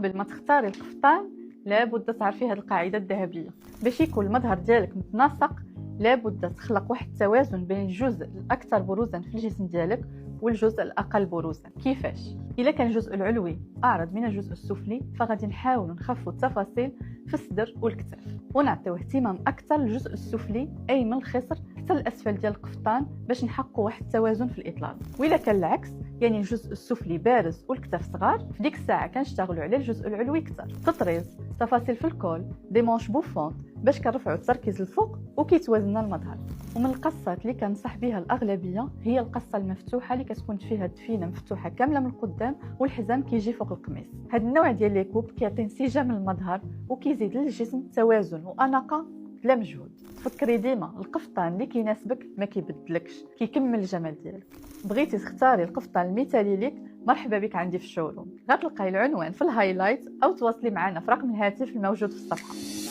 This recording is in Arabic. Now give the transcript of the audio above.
قبل ما تختاري القفطان لابد تعرفي هذه القاعده الذهبيه. باش يكون المظهر ديالك متناسق لابد تخلق واحد التوازن بين الجزء الاكثر بروزا في الجسم ديالك والجزء الاقل بروزا. كيفاش؟ الا كان الجزء العلوي اعرض من الجزء السفلي فغادي نحاولوا نخفوا التفاصيل في الصدر والكتاف ونعطيو اهتمام اكثر للجزء السفلي اي من الخصر حتى الاسفل ديال القفطان باش نحققوا واحد التوازن في الاطلال. والا كان العكس يعني الجزء السفلي بارز والكتاف صغار في ديك الساعه كنشتغلوا على الجزء العلوي اكثر. تطريز، تفاصيل في الكول، دي مونش بوفونت باش كنرفعوا التركيز الفوق وكيتوازن المظهر. ومن القصات اللي كنصح بها الاغلبيه هي القصه المفتوحه اللي كتكون فيها الدفينه مفتوحه كامله من القدام والحزام كيجي فوق القميص. هذا النوع ديال لي كوب كيعطي انسجام للمظهر وكيزيد للجسم توازن واناقه بلا مجهود. تفكري ديما القفطان اللي كيناسبك ما كيبدلكش، كيكمل الجمال ديالك. بغيتي تختاري القفطان المثالي ليك؟ مرحبا بك عندي في الشوروم. غتلقاي العنوان في الهايلايت او تواصلي معنا في رقم الهاتف الموجود في الصفحه.